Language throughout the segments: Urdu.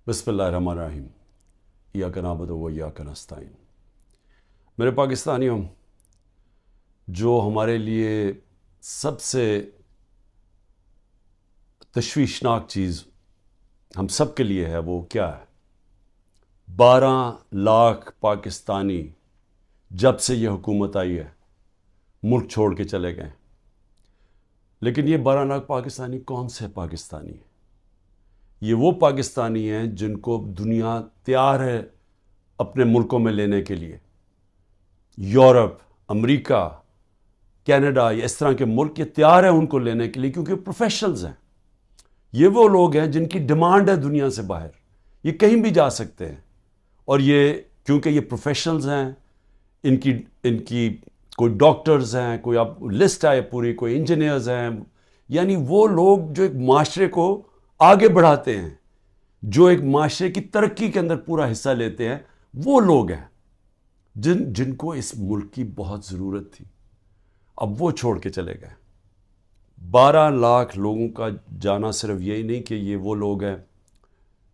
بسم اللہ الرحمن الرحیم ایاک نعبد و ایاک نستعین۔ میرے پاکستانیوں، جو ہمارے لیے سب سے تشویشناک چیز ہم سب کے لیے ہے وہ کیا ہے؟ 12 لاکھ پاکستانی جب سے یہ حکومت آئی ہے ملک چھوڑ کے چلے گئے۔ لیکن یہ 12 لاکھ پاکستانی کون سے پاکستانی ہیں؟ یہ وہ پاکستانی ہیں جن کو دنیا تیار ہے اپنے ملکوں میں لینے کے لیے۔ یورپ، امریکہ، کینیڈا، اس طرح کے ملک یہ تیار ہیں ان کو لینے کے لیے، کیونکہ پروفیشنلز ہیں۔ یہ وہ لوگ ہیں جن کی ڈیمانڈ ہے دنیا سے باہر، یہ کہیں بھی جا سکتے ہیں۔ اور یہ کیونکہ یہ پروفیشنلز ہیں، ان کی کوئی ڈاکٹرز ہیں، کوئی اب لسٹ ہے پوری، کوئی انجینئرز ہیں، یعنی وہ لوگ جو ایک معاشرے کو آگے بڑھاتے ہیں، جو ایک معاشرے کی ترقی کے اندر پورا حصہ لیتے ہیں، وہ لوگ ہیں جن کو اس ملک کی بہت ضرورت تھی۔ اب وہ چھوڑ کے چلے گئے۔ 12 لاکھ لوگوں کا جانا صرف یہی نہیں کہ یہ وہ لوگ ہیں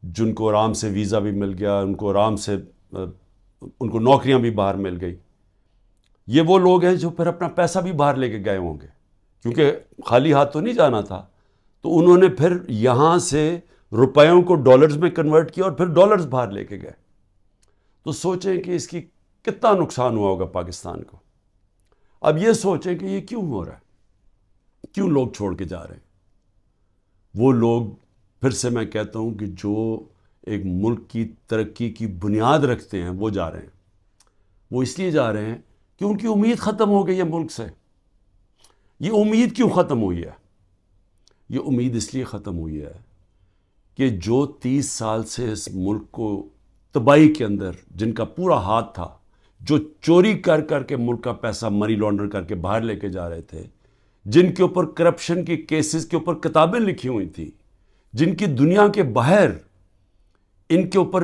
جن کو آرام سے ویزا بھی مل گیا، ان کو آرام سے ان کو نوکریاں بھی باہر مل گئی۔ یہ وہ لوگ ہیں جو پھر اپنا پیسہ بھی باہر لے کے گئے ہوں گے، کیونکہ خالی ہاتھ تو نہیں جانا تھا، تو انہوں نے پھر یہاں سے روپیوں کو ڈالرز میں کنورٹ کیا اور پھر ڈالرز باہر لے کے گئے۔ تو سوچیں کہ اس کی کتنا نقصان ہوا ہوگا پاکستان کو۔ اب یہ سوچیں کہ یہ کیوں ہو رہا ہے، کیوں لوگ چھوڑ کے جا رہے ہیں۔ وہ لوگ، پھر سے میں کہتا ہوں، کہ جو ایک ملک کی ترقی کی بنیاد رکھتے ہیں وہ جا رہے ہیں۔ وہ اس لیے جا رہے ہیں کہ ان کی امید ختم ہو گئی ہے ملک سے۔ یہ امید کیوں ختم ہوئی ہے؟ یہ امید اس لیے ختم ہوئی ہے کہ جو 30 سال سے اس ملک کو تباہی کے اندر جن کا پورا ہاتھ تھا، جو چوری کر کر کے ملک کا پیسہ منی لانڈر کر کے باہر لے کے جا رہے تھے، جن کے اوپر کرپشن کے کیسز کے اوپر کتابیں لکھی ہوئی تھیں، جن کی دنیا کے باہر ان کے اوپر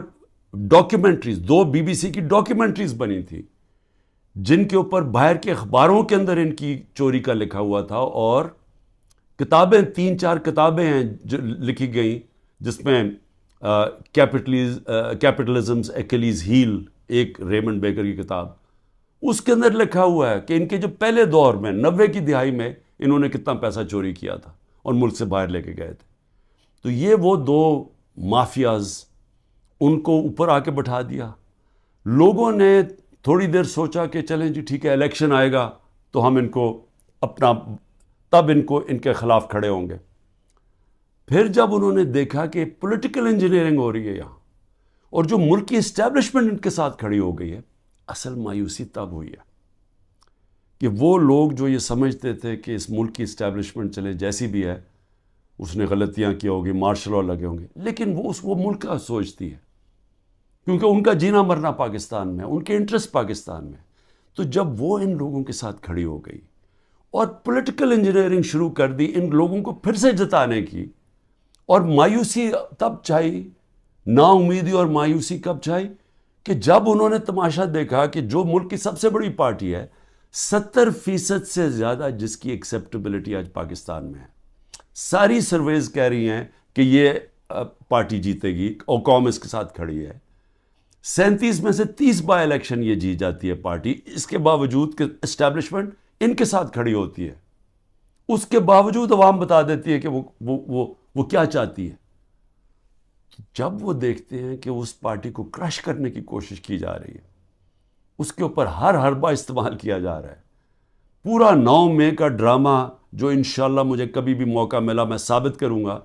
ڈاکیومنٹریز، 2 BBC کی ڈاکیومنٹریز بنی تھی، جن کے اوپر باہر کے اخباروں کے اندر ان کی چوری کا لکھا ہوا تھا، اور کتابیں 3-4 کتابیں ہیں جو لکھی گئیں، جس میں کیپٹلزمز ایکلیز ہیل، ایک ریمنڈ بیکر کی کتاب، اس کے اندر لکھا ہوا ہے کہ ان کے جو پہلے دور میں 90 کی دہائی میں انہوں نے کتنا پیسہ چوری کیا تھا اور ملک سے باہر لے کے گئے تھے۔ تو یہ وہ 2 مافیاز، ان کو اوپر آ کے بٹھا دیا۔ لوگوں نے تھوڑی دیر سوچا کہ چلیں جی ٹھیک ہے، الیکشن آئے گا تو ہم ان کو اپنا، تب ان کے خلاف کھڑے ہوں گے۔ پھر جب انہوں نے دیکھا کہ پولیٹیکل انجینئرنگ ہو رہی ہے یہاں، اور جو ملک کی اسٹیبلشمنٹ ان کے ساتھ کھڑی ہو گئی ہے، اصل مایوسی تب ہوئی ہے کہ وہ لوگ جو یہ سمجھتے تھے کہ اس ملک کی اسٹیبلشمنٹ چلے جیسی بھی ہے، اس نے غلطیاں کی ہوگی، مارشل لا لگے ہوں گے، لیکن وہ ملک کا سوچتی ہے، کیونکہ ان کا جینا مرنا پاکستان میں، ان کے انٹرسٹ پاکستان میں۔ تو جب وہ ان لوگوں کے ساتھ کھڑی ہو گئی اور پولیٹیکل انجینئرنگ شروع کر دی ان لوگوں کو پھر سے جتانے کی، اور مایوسی تب چھائی، نا امیدی اور مایوسی کب چھائی کہ جب انہوں نے تماشا دیکھا کہ جو ملک کی سب سے بڑی پارٹی ہے، 70% سے زیادہ جس کی ایکسیپٹیبلٹی آج پاکستان میں ہے، ساری سرویز کہہ رہی ہیں کہ یہ پارٹی جیتے گی اور قوم اس کے ساتھ کھڑی ہے، 37 میں سے 30 بائی الیکشن یہ جیت جاتی ہے پارٹی، اس کے باوجود کہ اسٹیبلشمنٹ ان کے ساتھ کھڑی ہوتی ہے، اس کے باوجود عوام بتا دیتی ہے کہ وہ کیا چاہتی ہے۔ جب وہ دیکھتے ہیں کہ اس پارٹی کو کرش کرنے کی کوشش کی جا رہی ہے، اس کے اوپر ہر حربہ استعمال کیا جا رہا ہے، پورا 9 مئی کا ڈرامہ جو انشاءاللہ مجھے کبھی بھی موقع ملا میں ثابت کروں گا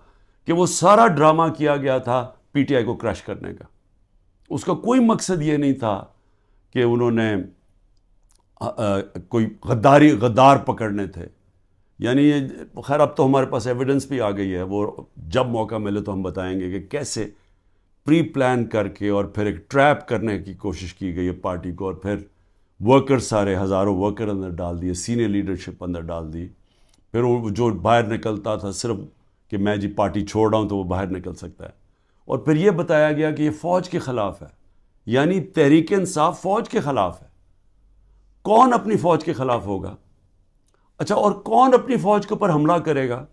کہ وہ سارا ڈرامہ کیا گیا تھا پی ٹی آئی کو کرش کرنے کا۔ اس کا کوئی مقصد یہ نہیں تھا کہ انہوں نے کوئی غدار پکڑنے تھے، یعنی یہ خیر اب تو ہمارے پاس ایویڈنس بھی آ گئی ہے، وہ جب موقع ملے تو ہم بتائیں گے کہ کیسے پری پلان کر کے اور پھر ایک ٹریپ کرنے کی کوشش کی گئی ہے پارٹی کو، اور پھر ورکر سارے ہزاروں ورکر اندر ڈال دیے، سینئر لیڈرشپ اندر ڈال دی، پھر وہ جو باہر نکلتا تھا صرف کہ میں جی پارٹی چھوڑ رہا ہوں تو وہ باہر نکل سکتا ہے، اور پھر یہ بتایا گیا کہ یہ فوج کے خلاف ہے، یعنی تحریک انصاف فوج کے خلاف ہے۔ کون اپنی فوج کے خلاف ہوگا؟ اچھا، اور کون اپنی فوج کے اوپر حملہ کرے گا؟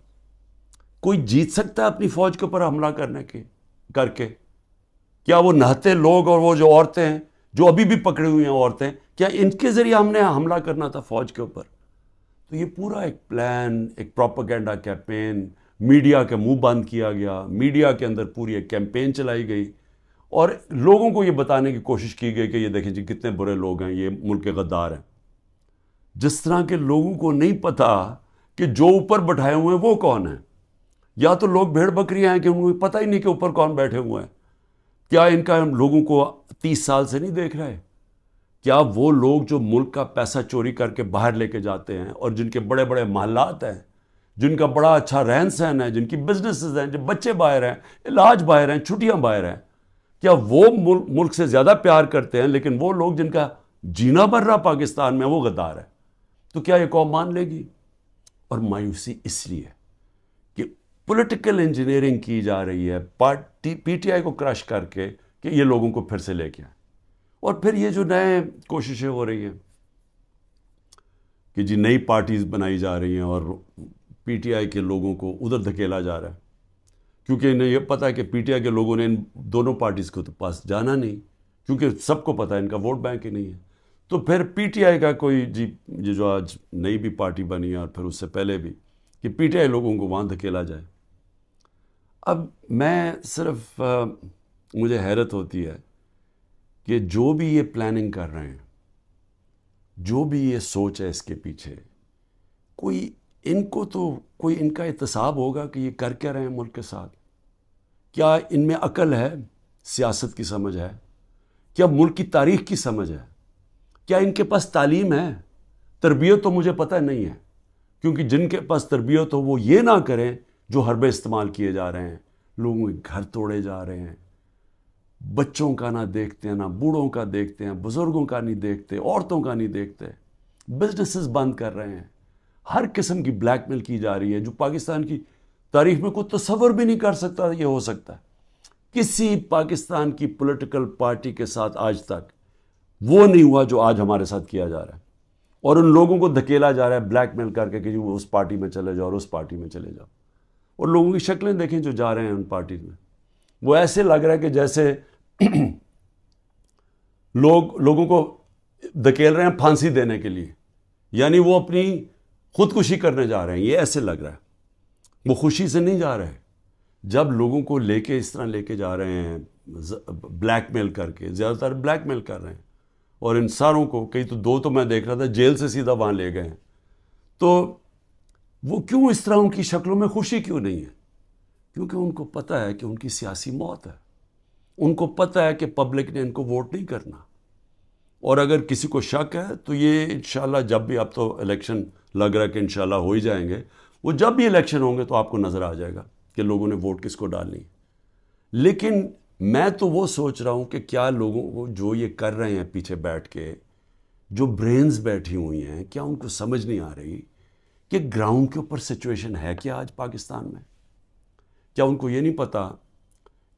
کوئی جیت سکتا ہے اپنی فوج کے اوپر حملہ کر کے؟ کیا وہ نہتے لوگ اور وہ جو عورتیں ہیں جو ابھی بھی پکڑی ہوئی ہیں عورتیں، کیا ان کے ذریعے ہم نے حملہ کرنا تھا فوج کے اوپر؟ تو یہ پورا ایک پلان، ایک پروپیگنڈا کیمپین، میڈیا کا منہ بند کیا گیا، میڈیا کے اندر پوری ایک کیمپین چلائی گئی اور لوگوں کو یہ بتانے کی کوشش کی گئی کہ یہ دیکھیں جی کتنے برے لوگ ہیں، یہ ملک کے غدار ہیں. جس طرح کے لوگوں کو نہیں پتا کہ جو اوپر بٹھائے ہوئے ہیں وہ کون ہیں. یا تو لوگ بھیڑ بکریاں ہیں کہ ان کو پتہ ہی نہیں کہ اوپر کون بیٹھے ہوئے ہیں. کیا ان کا لوگوں کو 30 سال سے نہیں دیکھ رہے؟ کیا وہ لوگ جو ملک کا پیسہ چوری کر کے باہر لے کے جاتے ہیں اور جن کے بڑے بڑے محلات ہیں، جن کا بڑا اچھا رہن سہن ہے، جن کی بزنسز ہیں، جو بچے باہر ہیں، علاج باہر ہیں، چھٹیاں باہر ہیں، کیا وہ ملک سے زیادہ پیار کرتے ہیں؟ لیکن وہ لوگ جن کا جینا بھر رہا پاکستان میں وہ غدار ہے. تو کیا یہ قوم مان لے گی؟ اور مایوسی اس لیے کہ پولیٹیکل انجینئرنگ کی جا رہی ہے پی ٹی آئی کو کرش کر کے کہ یہ لوگوں کو پھر سے لے کے آئیں. اور پھر یہ جو نئے کوششیں ہو رہی ہیں کہ جی نئی پارٹیز بنائی جا رہی ہیں اور پی ٹی آئی کے لوگوں کو ادھر دھکیلا جا رہا ہے، کیونکہ انہیں یہ پتہ ہے کہ پی ٹی آئی کے لوگوں نے ان دونوں پارٹیز کو تو پاس جانا نہیں، کیونکہ سب کو پتہ ہے ان کا ووٹ بینک ہی نہیں ہے. تو پھر پی ٹی آئی کا کوئی جی یہ جو آج نئی بھی پارٹی بنی ہے اور پھر اس سے پہلے بھی کہ پی ٹی آئی لوگوں کو وہاں دھکیلا جائے. اب میں صرف مجھے حیرت ہوتی ہے کہ جو بھی یہ پلاننگ کر رہے ہیں، جو بھی یہ سوچ ہے اس کے پیچھے، کوئی ان کو تو کوئی ان کا احتساب ہوگا کہ یہ کر کیا رہے ہیں ملک کے ساتھ؟ کیا ان میں عقل ہے، سیاست کی سمجھ ہے، کیا ملک کی تاریخ کی سمجھ ہے، کیا ان کے پاس تعلیم ہے؟ تربیت تو مجھے پتہ نہیں ہے، کیونکہ جن کے پاس تربیت ہو وہ یہ نہ کریں جو حربے استعمال کیے جا رہے ہیں. لوگوں کے گھر توڑے جا رہے ہیں، بچوں کا نہ دیکھتے ہیں، نہ بوڑھوں کا دیکھتے ہیں، بزرگوں کا نہیں دیکھتے، عورتوں کا نہیں دیکھتے، بزنسز بند کر رہے ہیں، ہر قسم کی بلیک میل کی جا رہی ہے جو پاکستان کی تاریخ میں کوئی تصور بھی نہیں کر سکتا یہ ہو سکتا ہے. کسی پاکستان کی پولیٹیکل پارٹی کے ساتھ آج تک وہ نہیں ہوا جو آج ہمارے ساتھ کیا جا رہا ہے، اور ان لوگوں کو دھکیلا جا رہا ہے بلیک میل کر کے کہ وہ اس پارٹی میں چلے جاؤ اور اس پارٹی میں چلے جاؤ. اور لوگوں کی شکلیں دیکھیں جو جا رہے ہیں ان پارٹیز میں، وہ ایسے لگ رہا ہے کہ جیسے لوگوں کو دھکیل رہے ہیں پھانسی دینے کے لیے، یعنی وہ اپنی خودکشی کرنے جا رہے ہیں. یہ ایسے لگ رہا ہے، وہ خوشی سے نہیں جا رہے. جب لوگوں کو لے کے اس طرح لے کے جا رہے ہیں بلیک میل کر کے، زیادہ تر بلیک میل کر رہے ہیں، اور ان ساروں کو کئی تو دو تو میں دیکھ رہا تھا جیل سے سیدھا وہاں لے گئے ہیں. تو وہ کیوں اس طرح ان کی شکلوں میں خوشی کیوں نہیں ہے؟ کیونکہ ان کو پتہ ہے کہ ان کی سیاسی موت ہے. ان کو پتہ ہے کہ پبلک نے ان کو ووٹ نہیں کرنا. اور اگر کسی کو شک ہے تو یہ انشاءاللہ جب بھی، اب تو الیکشن لگ رہا ہے کہ انشاءاللہ ہو ہی جائیں گے، وہ جب بھی الیکشن ہوں گے تو آپ کو نظر آ جائے گا کہ لوگوں نے ووٹ کس کو ڈالنی. لیکن میں تو وہ سوچ رہا ہوں کہ کیا لوگوں کو جو یہ کر رہے ہیں پیچھے بیٹھ کے، جو برینز بیٹھی ہوئی ہیں، کیا ان کو سمجھ نہیں آ رہی کہ گراؤنڈ کے اوپر سچویشن ہے کیا آج پاکستان میں؟ کیا ان کو یہ نہیں پتا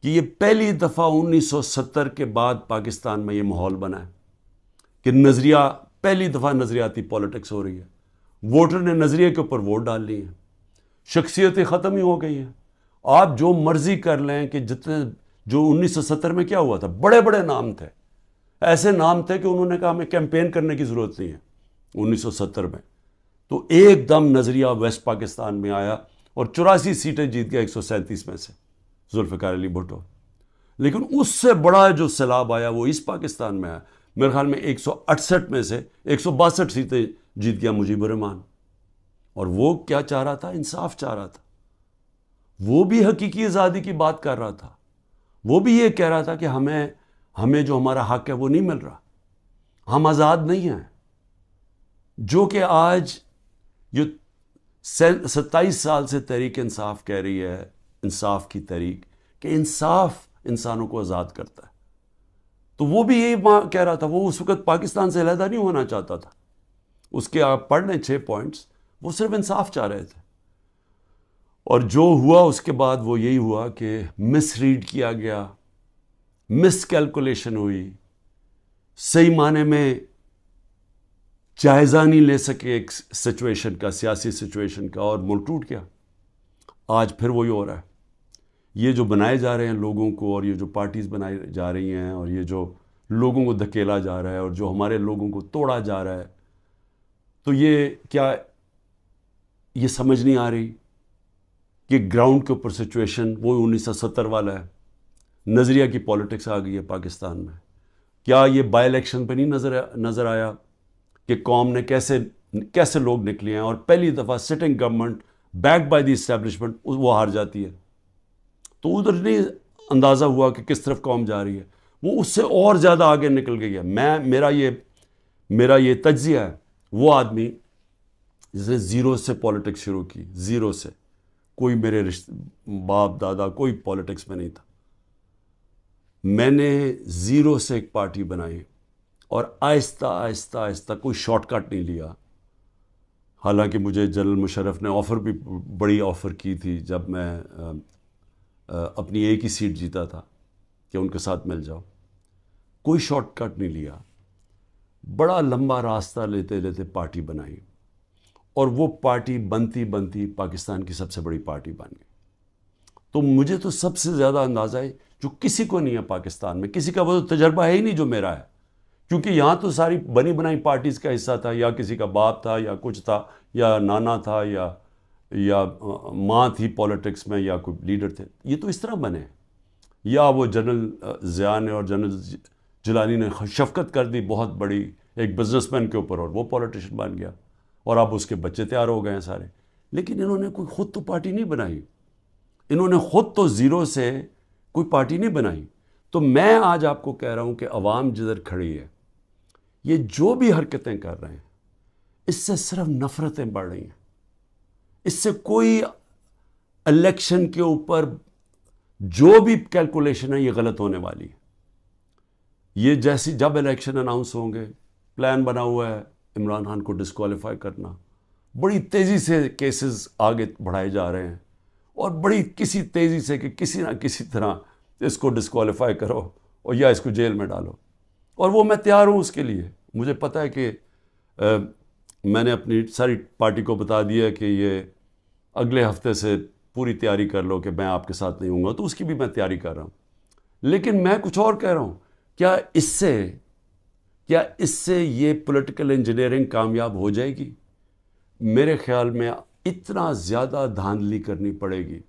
کہ یہ پہلی دفعہ 1970 کے بعد پاکستان میں یہ ماحول بنا ہے کہ نظریہ، پہلی دفعہ نظریاتی پولیٹکس ہو رہی ہے. ووٹر نے نظریے کے اوپر ووٹ ڈال لی ہیں، شخصیتیں ختم ہی ہو گئی ہیں. آپ جو مرضی کر لیں کہ جتنے جو 1970 میں کیا ہوا تھا، بڑے بڑے نام تھے، ایسے نام تھے کہ انہوں نے کہا ہمیں کیمپین کرنے کی ضرورت نہیں ہے 1970 میں. تو ایک دم نظریہ ویسٹ پاکستان میں آیا اور 84 سیٹیں جیت گیا 137 میں سے ذوالفقار علی بھٹو. لیکن اس سے بڑا جو سیلاب آیا وہ اس پاکستان میں آیا. میرے خیال میں 168 میں سے 162 سیٹیں جیت گیا مجیب الرحمان. اور وہ کیا چاہ رہا تھا؟ انصاف چاہ رہا تھا. وہ بھی حقیقی آزادی کی بات کر رہا تھا. وہ بھی یہ کہہ رہا تھا کہ ہمیں جو ہمارا حق ہے وہ نہیں مل رہا، ہم آزاد نہیں ہیں. جو کہ آج یہ 27 سال سے تحریک انصاف کہہ رہی ہے، انصاف کی تحریک، کہ انصاف انسانوں کو آزاد کرتا ہے. تو وہ بھی یہی کہہ رہا تھا. وہ اس وقت پاکستان سے علیحدہ نہیں ہونا چاہتا تھا. اس کے آپ پڑھ لیں 6 پوائنٹس، وہ صرف انصاف چاہ رہے تھے. اور جو ہوا اس کے بعد وہ یہی ہوا کہ مس ریڈ کیا گیا، مس کیلکولیشن ہوئی، صحیح معنی میں جائزہ نہیں لے سکے ایک سچویشن کا، سیاسی سچویشن کا، اور ملک ٹوٹ گیا. آج پھر وہی ہو رہا ہے. یہ جو بنائے جا رہے ہیں لوگوں کو، اور یہ جو پارٹیز بنائی جا رہی ہیں، اور یہ جو لوگوں کو دھکیلا جا رہا ہے، اور جو ہمارے لوگوں کو توڑا جا رہا ہے، تو یہ کیا یہ سمجھ نہیں آ رہی کہ گراؤنڈ کے اوپر سچویشن وہ 1970 والا ہے؟ نظریہ کی پالیٹکس آ گئی ہے پاکستان میں. کیا یہ بائی الیکشن پہ نہیں نظر آیا کہ قوم نے کیسے لوگ نکلے ہیں، اور پہلی دفعہ sitting government back by the establishment وہ ہار جاتی ہے؟ تو ادھر نہیں اندازہ ہوا کہ کس طرف قوم جا رہی ہے، وہ اس سے اور زیادہ آگے نکل گئی ہے. میرا یہ تجزیہ ہے. وہ آدمی جس نے زیرو سے پالیٹکس شروع کی، زیرو سے، کوئی میرے باپ دادا کوئی پالیٹکس میں نہیں تھا، میں نے زیرو سے ایک پارٹی بنائی، اور آہستہ آہستہ آہستہ کوئی شارٹ کٹ نہیں لیا. حالانکہ مجھے جنرل مشرف نے آفر بھی بڑی آفر کی تھی جب میں اپنی ایک ہی سیٹ جیتا تھا کہ ان کے ساتھ مل جاؤ. کوئی شارٹ کٹ نہیں لیا، بڑا لمبا راستہ لیتے لیتے پارٹی بنائی، اور وہ پارٹی بنتی بنتی پاکستان کی سب سے بڑی پارٹی بن گئی. تو مجھے تو سب سے زیادہ اندازہ ہے جو کسی کو نہیں ہے پاکستان میں، کسی کا وہ تجربہ ہے ہی نہیں جو میرا ہے، کیونکہ یہاں تو ساری بنی بنائی پارٹیز کا حصہ تھا، یا کسی کا باپ تھا، یا کچھ تھا، یا نانا تھا، یا ماں تھی پالیٹکس میں، یا کوئی لیڈر تھے. یہ تو اس طرح بنے، یا وہ جنرل ضیاء نے اور جنرل جیلانی نے شفقت کر دی بہت بڑی ایک بزنس مین کے اوپر، اور وہ پولیٹیشین بن گیا، اور اب اس کے بچے تیار ہو گئے ہیں سارے. لیکن انہوں نے کوئی خود تو پارٹی نہیں بنائی، انہوں نے خود تو زیرو سے کوئی پارٹی نہیں بنائی. تو میں آج آپ کو کہہ رہا ہوں کہ عوام جدھر کھڑی ہے، یہ جو بھی حرکتیں کر رہے ہیں، اس سے صرف نفرتیں بڑھ رہی ہیں. اس سے کوئی الیکشن کے اوپر جو بھی کیلکولیشن ہے یہ غلط ہونے والی ہے. یہ جیسی جب الیکشن اناؤنس ہوں گے، پلان بنا ہوا ہے عمران خان کو ڈسکوالیفائی کرنا، بڑی تیزی سے کیسز آگے بڑھائے جا رہے ہیں، اور بڑی کسی تیزی سے کہ کسی نہ کسی طرح اس کو ڈسکوالیفائی کرو اور یا اس کو جیل میں ڈالو. اور وہ میں تیار ہوں اس کے لیے. مجھے پتہ ہے کہ میں نے اپنی ساری پارٹی کو بتا دیا کہ یہ اگلے ہفتے سے پوری تیاری کر لو کہ میں آپ کے ساتھ نہیں ہوں گا، تو اس کی بھی میں تیاری کر رہا ہوں. لیکن میں کچھ اور کہہ رہا ہوں، کیا اس سے یہ پولیٹیکل انجینئرنگ کامیاب ہو جائے گی؟ میرے خیال میں اتنا زیادہ دھاندلی کرنی پڑے گی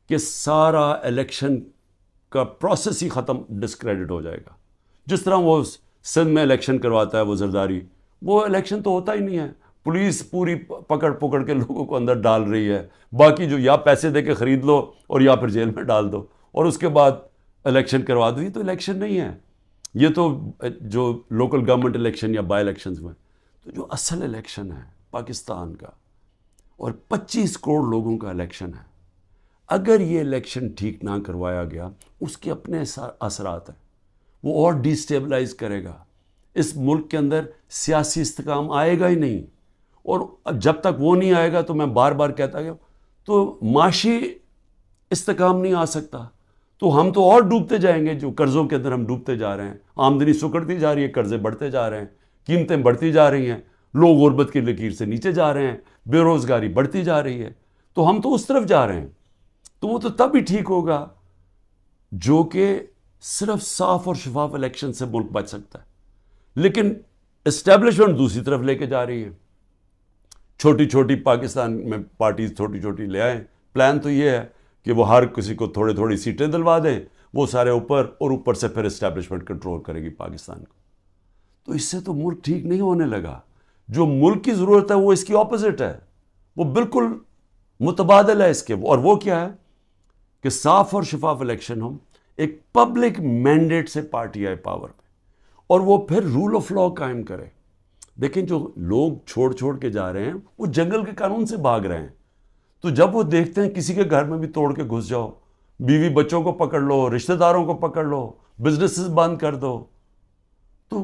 کہ سارا الیکشن کا پروسیس ہی ختم، ڈسکریڈٹ ہو جائے گا. جس طرح وہ سندھ میں الیکشن کرواتا ہے وہ زرداری، وہ الیکشن تو ہوتا ہی نہیں ہے، پولیس پوری پکڑ کے لوگوں کو اندر ڈال رہی ہے. باقی جو یا پیسے دے کے خرید لو اور یا پھر جیل میں ڈال دو، اور اس کے بعد الیکشن کروا دو. یہ تو الیکشن نہیں ہے، یہ تو جو لوکل گورنمنٹ الیکشن یا بائی الیکشنز میں، تو جو اصل الیکشن ہے پاکستان کا، اور 25 کروڑ لوگوں کا الیکشن ہے، اگر یہ الیکشن ٹھیک نہ کروایا گیا، اس کے اپنے اثرات ہیں. وہ اور ڈی اسٹیبلائز کرے گا. اس ملک کے اندر سیاسی استحکام آئے گا ہی نہیں، اور جب تک وہ نہیں آئے گا تو میں بار بار کہتا گیا تو معاشی استحکام نہیں آ سکتا. تو ہم تو اور ڈوبتے جائیں گے، جو قرضوں کے اندر ہم ڈوبتے جا رہے ہیں. آمدنی سکڑتی جا رہی ہے، قرضے بڑھتے جا رہے ہیں، قیمتیں بڑھتی جا رہی ہیں، لوگ غربت کی لکیر سے نیچے جا رہے ہیں، بے روزگاری بڑھتی جا رہی ہے. تو ہم تو اس طرف جا رہے ہیں. تو وہ تو تب ہی ٹھیک ہوگا جو کہ صرف صاف اور شفاف الیکشن سے ملک بچ سکتا ہے. لیکن اسٹیبلشمنٹ دوسری طرف لے کے جا رہی ہے. چھوٹی چھوٹی پاکستان میں پارٹیز چھوٹی چھوٹی لے آئیں. پلان تو یہ ہے کہ وہ ہر کسی کو تھوڑی سیٹیں دلوا دیں، وہ سارے اوپر، اور اوپر سے پھر اسٹیبلشمنٹ کنٹرول کرے گی پاکستان کو. تو اس سے تو ملک ٹھیک نہیں ہونے لگا. جو ملک کی ضرورت ہے وہ اس کی اپوزٹ ہے، وہ بالکل متبادل ہے اس کے. اور وہ کیا ہے کہ صاف اور شفاف الیکشن ہو، ایک پبلک مینڈیٹ سے پارٹی آئے پاور پہ، اور وہ پھر رول آف لا قائم کرے. دیکھیں جو لوگ چھوڑ کے جا رہے ہیں وہ جنگل کے قانون سے بھاگ رہے ہیں. تو جب وہ دیکھتے ہیں کسی کے گھر میں بھی توڑ کے گھس جاؤ، بیوی بچوں کو پکڑ لو، رشتہ داروں کو پکڑ لو، بزنسز بند کر دو، تو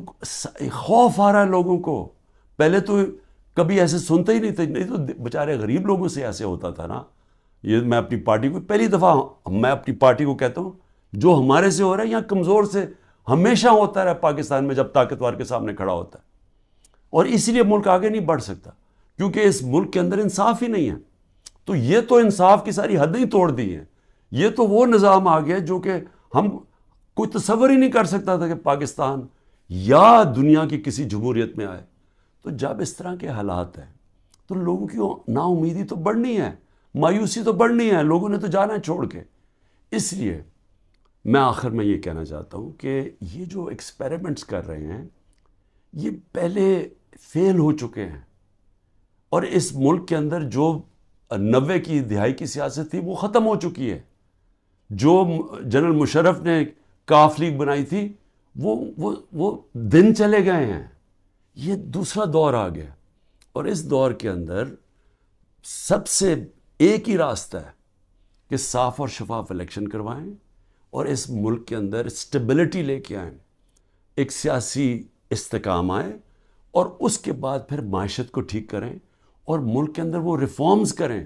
خوف آ رہا ہے لوگوں کو. پہلے تو کبھی ایسے سنتے ہی نہیں تھے، نہیں تو بیچارے غریب لوگوں سے ایسے ہوتا تھا نا. یہ میں اپنی پارٹی کو پہلی دفعہ میں اپنی پارٹی کو کہتا ہوں، جو ہمارے سے ہو رہا ہے یا کمزور سے ہمیشہ ہوتا رہا پاکستان میں جب طاقتور کے سامنے کھڑا ہوتا ہے. اور اسی لیے ملک آگے نہیں بڑھ سکتا، کیونکہ اس ملک کے اندر انصاف ہی نہیں ہے. تو یہ تو انصاف کی ساری حدیں ہی توڑ دی ہیں. یہ تو وہ نظام آ گیا جو کہ ہم کوئی تصور ہی نہیں کر سکتا تھا کہ پاکستان یا دنیا کی کسی جمہوریت میں آئے. تو جب اس طرح کے حالات ہیں تو لوگوں کی نا امیدی تو بڑھنی ہے, مایوسی تو بڑھنی ہے, لوگوں نے تو جانا ہے چھوڑ کے. اس لیے میں آخر میں یہ کہنا چاہتا ہوں کہ یہ جو ایکسپیریمنٹس کر رہے ہیں یہ پہلے فیل ہو چکے ہیں, اور اس ملک کے اندر جو 90 کی دہائی کی سیاست تھی وہ ختم ہو چکی ہے. جو جنرل مشرف نے کاف لیگ بنائی تھی وہ دن چلے گئے ہیں. یہ دوسرا دور آ گیا, اور اس دور کے اندر سب سے ایک ہی راستہ ہے کہ صاف اور شفاف الیکشن کروائیں اور اس ملک کے اندر اسٹیبلٹی لے کے آئیں, ایک سیاسی استحکام آئے, اور اس کے بعد پھر معیشت کو ٹھیک کریں اور ملک کے اندر وہ ریفارمز کریں.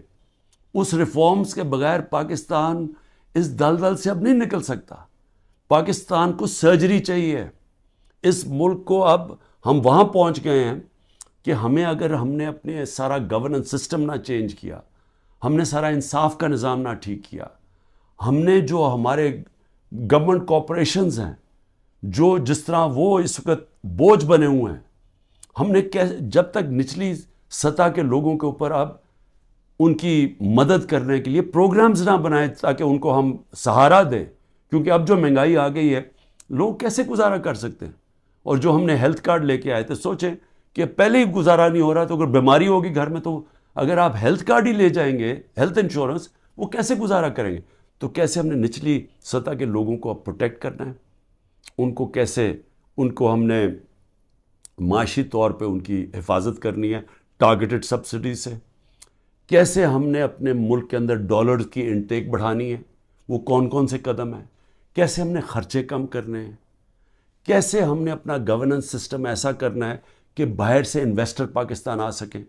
اس ریفارمز کے بغیر پاکستان اس دلدل سے اب نہیں نکل سکتا. پاکستان کو سرجری چاہیے. اس ملک کو اب ہم وہاں پہنچ گئے ہیں کہ اگر ہم نے اپنے سارا گورننس سسٹم نہ چینج کیا, ہم نے سارا انصاف کا نظام نہ ٹھیک کیا, ہم نے جو ہمارے گورنمنٹ کارپوریشنز ہیں جو جس طرح وہ اس وقت بوجھ بنے ہوئے ہیں, ہم نے جب تک نچلی سطح کے لوگوں کے اوپر اب ان کی مدد کرنے کے لیے پروگرامز نہ بنائے تاکہ ان کو ہم سہارا دیں, کیونکہ اب جو مہنگائی آ گئی ہے لوگ کیسے گزارا کر سکتے ہیں. اور جو ہم نے ہیلتھ کارڈ لے کے آئے تھے, سوچیں کہ پہلے ہی گزارا نہیں ہو رہا, تو اگر بیماری ہوگی گھر میں تو اگر آپ ہیلتھ کارڈ ہی لے جائیں گے, ہیلتھ انشورنس, وہ کیسے گزارا کریں گے. تو کیسے ہم نے نچلی سطح کے لوگوں کو اب پروٹیکٹ کرنا ہے, ان کو کیسے ان کو ہم نے معاشی طور پہ ان کی حفاظت کرنی ہے ٹارگیٹڈ سبسڈی سے, کیسے ہم نے اپنے ملک کے اندر ڈالر کی انٹیک بڑھانی ہے, وہ کون کون سے قدم ہیں, کیسے ہم نے خرچے کم کرنے ہیں, کیسے ہم نے اپنا گورننس سسٹم ایسا کرنا ہے کہ باہر سے انویسٹر پاکستان آ سکیں,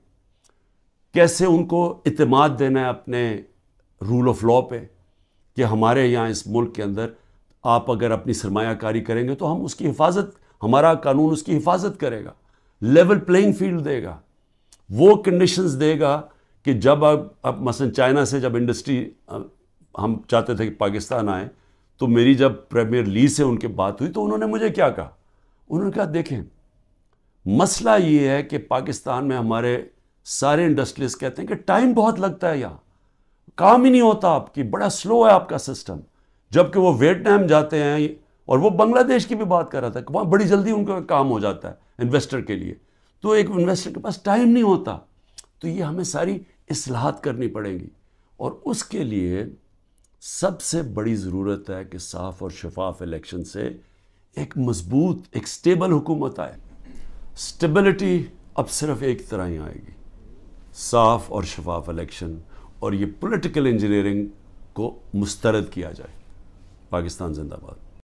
کیسے ان کو اعتماد دینا ہے اپنے رول آف لا پہ کہ ہمارے یہاں اس ملک کے اندر آپ اگر اپنی سرمایہ کاری کریں گے تو ہم اس کی حفاظت, ہمارا قانون اس کی حفاظت کرے گا, لیول پلینگ فیلڈ دے گا, وہ کنڈیشنز دے گا کہ جب اب مثلا چائنا سے جب انڈسٹری ہم چاہتے تھے کہ پاکستان آئے, تو میری جب پریمیئر لی سے ان کے بات ہوئی تو انہوں نے مجھے کیا کہا, انہوں نے کہا دیکھیں مسئلہ یہ ہے کہ پاکستان میں ہمارے سارے انڈسٹریز کہتے ہیں کہ ٹائم بہت لگتا ہے, یہاں کام ہی نہیں ہوتا آپ کی, بڑا سلو ہے آپ کا سسٹم. جبکہ وہ ویتنام جاتے ہیں, اور وہ بنگلہ دیش کی بھی بات کر رہا تھا کہ وہاں بڑی جلدی ان کا کام ہو جاتا ہے انویسٹر کے لیے, تو ایک انویسٹر کے پاس ٹائم نہیں ہوتا. تو یہ ہمیں ساری اصلاحات کرنی پڑیں گی, اور اس کے لیے سب سے بڑی ضرورت ہے کہ صاف اور شفاف الیکشن سے ایک مضبوط, ایک سٹیبل حکومت آئے. سٹیبلٹی اب صرف ایک طرح ہی آئے گی, صاف اور شفاف الیکشن, اور یہ پولیٹیکل انجینئرنگ کو مسترد کیا جائے. پاکستان زندہ باد.